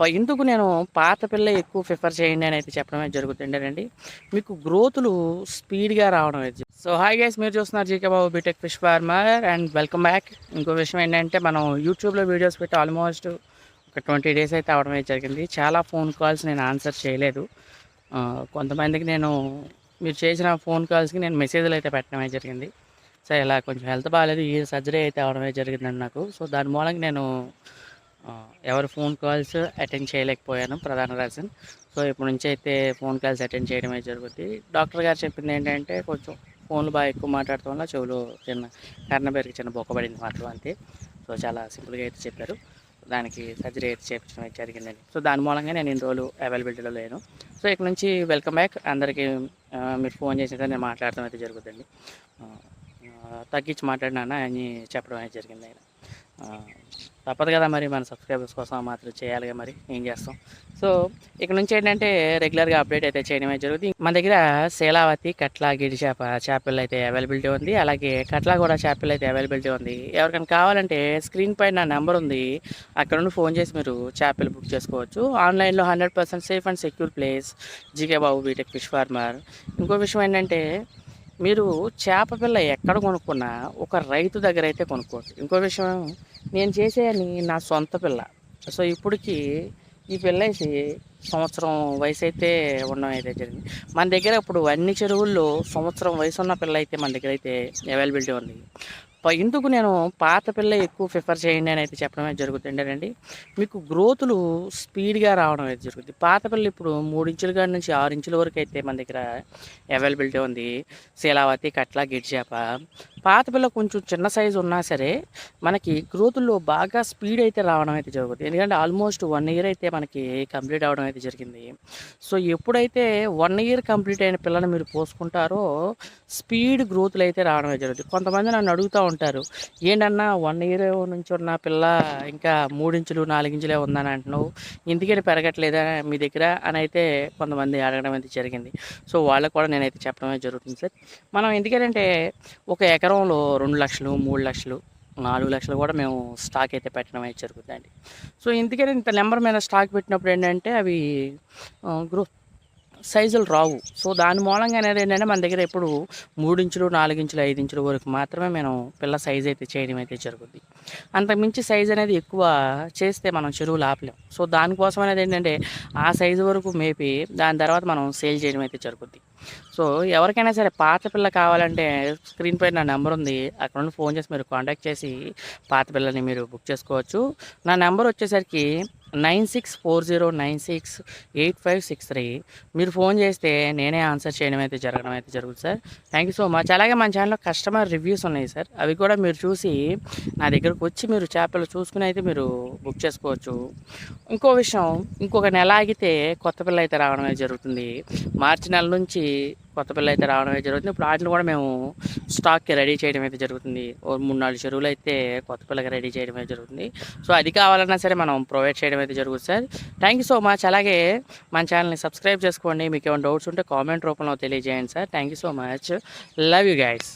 ఎందుకు నేను పాత పిల్ల ఎక్కువ ప్రిఫర్ చేయండి అని అయితే చెప్పడమే జరుగుతుండేనండి. మీకు గ్రోతులు స్పీడ్‌గా రావడం అయితే. సో హాయ్ గైస్, మీరు చూస్తున్నారు GK Babu BTech fish farmer and welcome back. ఇంకో విషయం ఏంటంటే మనం యూట్యూబ్‌లో వీడియోస్ పెట్టి ఆల్మోస్ట్ ఒక 20 డేస్ అయితే అవ్వడం అయితే జరిగింది. చాలా ఫోన్ కాల్స్ నేను ఆన్సర్ చేయలేదు. కొంతమందికి నేను మీరు చేసిన ఫోన్ కాల్స్‌కి నేను మెసేజ్‌లు అయితే పెట్టడం అయితే జరిగింది. సో ఇలా కొంచెం హెల్త్ బాగాలేదు. ఈ సర్జరీ అయితే అవ్వడం అయితే జరిగిందండి నాకు. సో దాని మూలంగా నేను ఎవరి ఫోన్ కాల్స్ అటెండ్ చేయలేకపోయాను, ప్రధాన రీజన్. సో ఇప్పటి నుంచి అయితే ఫోన్ కాల్స్ అటెండ్ చేయడమే జరుగుద్ది. డాక్టర్ గారు చెప్పింది ఏంటంటే కొంచెం ఫోన్లు బాగా ఎక్కువ మాట్లాడటం వల్ల చెవులో చిన్న కర్ణ పెరిగి చిన్న బొక్క పడింది మాత్రం అంతే. సో చాలా సింపుల్గా అయితే చెప్పారు. దానికి సర్జరీ అయితే చేయించడం అయితే జరిగిందండి. సో దాని మూలంగా నేను ఇన్ని రోజులు అవైలబిలిటీలో లేను. సో ఇక్కడ నుంచి వెల్కమ్ బ్యాక్ అందరికీ. మీరు ఫోన్ చేసిన నేను మాట్లాడటం అయితే జరుగుతుంది. తగ్గించి మాట్లాడినా అని చెప్పడం అయితే జరిగింది ఆయన. తప్పదు కదా, మరి మన సబ్స్క్రైబర్స్ కోసం మాత్రం చేయాలిగా, మరి ఏం చేస్తాం. సో ఇక్కడ నుంచి ఏంటంటే రెగ్యులర్గా అప్డేట్ అయితే చేయడమే జరుగుతుంది. మన దగ్గర శీలావతి, కట్ల, గిడి చేపలు అయితే అవైలబిలిటీ ఉంది. అలాగే కట్ల కూడా చేపలు అయితే అవైలబిలిటీ ఉంది. ఎవరికైనా కావాలంటే స్క్రీన్ పైన నా నెంబర్ ఉంది, అక్కడ నుండి ఫోన్ చేసి మీరు చేపలు బుక్ చేసుకోవచ్చు. ఆన్లైన్లో 100% safe and secure place GK Babu BTech fish farmer. ఇంకో విషయం ఏంటంటే మీరు చేప పిల్ల ఎక్కడ కొనుక్కున్నా ఒక రైతు దగ్గర అయితే కొనుక్కోవచ్చు. ఇంకో విషయం, నేను చేసేయని నా సొంత పిల్ల. సో ఇప్పటికి ఈ పిల్ల వేసి సంవత్సరం వయసు అయితే ఉండడం అయితే జరిగింది. మన దగ్గర ఇప్పుడు అన్ని చెరువుల్లో సంవత్సరం వయసు ఉన్న పిల్ల అయితే మన దగ్గర అయితే అవైలబిలిటీ ఉంది. ఎందుకు నేను పాత పిల్ల ఎక్కువ ప్రిఫర్ చేయండి అని అయితే చెప్పడమే జరుగుతుండేనండి. మీకు గ్రోతులు స్పీడ్గా రావడం అయితే జరుగుతుంది. పాత పిల్ల ఇప్పుడు 3 ఇంచుల కాడి నుంచి 6 ఇంచుల వరకు అయితే మన దగ్గర అవైలబిలిటీ ఉంది. శీలావతి, కట్ల, గిడి చేప. పాత పిల్ల కొంచెం చిన్న సైజు ఉన్నా సరే మనకి గ్రోతుల్లో బాగా స్పీడ్ అయితే రావడం అయితే జరుగుతుంది. ఎందుకంటే ఆల్మోస్ట్ 1 ఇయర్ అయితే మనకి కంప్లీట్ అవ్వడం అయితే జరిగింది. సో ఎప్పుడైతే 1 ఇయర్ కంప్లీట్ అయిన పిల్లని మీరు పోసుకుంటారో స్పీడ్ గ్రోత్లు అయితే రావడం అయితే జరుగుతుంది. కొంతమంది నన్ను అడుగుతూ ఉంటారు, ఏంటన్నా 1 ఇయర్ నుంచి ఉన్న పిల్ల ఇంకా 3 ఇంచులు 4 ఇంచులే ఉందని అంటున్నావు, ఎందుకని పెరగట్లేదా మీ దగ్గర అని అయితే కొంతమంది అడగడం అయితే జరిగింది. సో వాళ్ళకు కూడా నేనైతే చెప్పడమే జరుగుతుంది సార్. మనం ఎందుకంటే ఒక ఎకరంలో 2 లక్షలు, 3 లక్షలు, 4 లక్షలు కూడా మేము స్టాక్ అయితే పెట్టడం అయితే జరుగుతుందండి. సో ఎందుకని ఇంత నెంబర్ మీద స్టాక్ పెట్టినప్పుడు ఏంటంటే అవి గ్రో సైజులు రావు. సో దాని మూలంగా అనేది ఏంటంటే మన దగ్గర ఎప్పుడు 3 ఇంచులు, 4 ఇంచులు, 5 ఇంచుల వరకు మాత్రమే మేము పిల్ల సైజ్ అయితే చేయడం అయితే జరుగుద్ది. అంతకుమించి సైజ్ అనేది ఎక్కువ చేస్తే మనం చెరువులు ఆపలేం. సో దానికోసం అనేది ఏంటంటే ఆ సైజు వరకు మేపి దాని తర్వాత మనం సేల్ చేయడం అయితే జరుగుద్ది. సో ఎవరికైనా సరే పాత పిల్ల కావాలంటే స్క్రీన్ పైన నా నెంబర్ ఉంది, అక్కడ నుండి ఫోన్ చేసి మీరు కాంటాక్ట్ చేసి పాత పిల్లని మీరు బుక్ చేసుకోవచ్చు. నా నెంబర్ వచ్చేసరికి 9640968563. మీరు ఫోన్ చేస్తే నేనే ఆన్సర్ చేయడం అయితే జరగడం అయితే జరుగుతుంది sir. Thank you so much. అలాగే మన ఛానల్లో కస్టమర్ రివ్యూస్ ఉన్నాయి సార్, అవి కూడా మీరు చూసి నా దగ్గరకు వచ్చి మీరు చేపలు చూసుకుని అయితే మీరు బుక్ చేసుకోవచ్చు. ఇంకో విషయం, ఇంకొక నెల ఆగితే కొత్త పిల్ల అయితే రావడం అయితే జరుగుతుంది. మార్చి నెల నుంచి కొత్త పిల్ల అయితే రావడం అయితే జరుగుతుంది. ఇప్పుడు వాటిని కూడా మేము స్టాక్కి రెడీ చేయడం అయితే జరుగుతుంది. ఓ 3-4 చెరువులు అయితే కొత్త పిల్లకి రెడీ చేయడం అయితే జరుగుతుంది. సో అది కావాలన్నా సరే మనం ప్రొవైడ్ చేయడం అయితే జరుగుతుంది sir. Thank you so much. అలాగే మన ఛానల్ని సబ్స్క్రైబ్ చేసుకోండి. మీకు ఏమైనా డౌట్స్ ఉంటే కామెంట్ రూపంలో తెలియజేయండి sir. Thank you so much. Love you guys.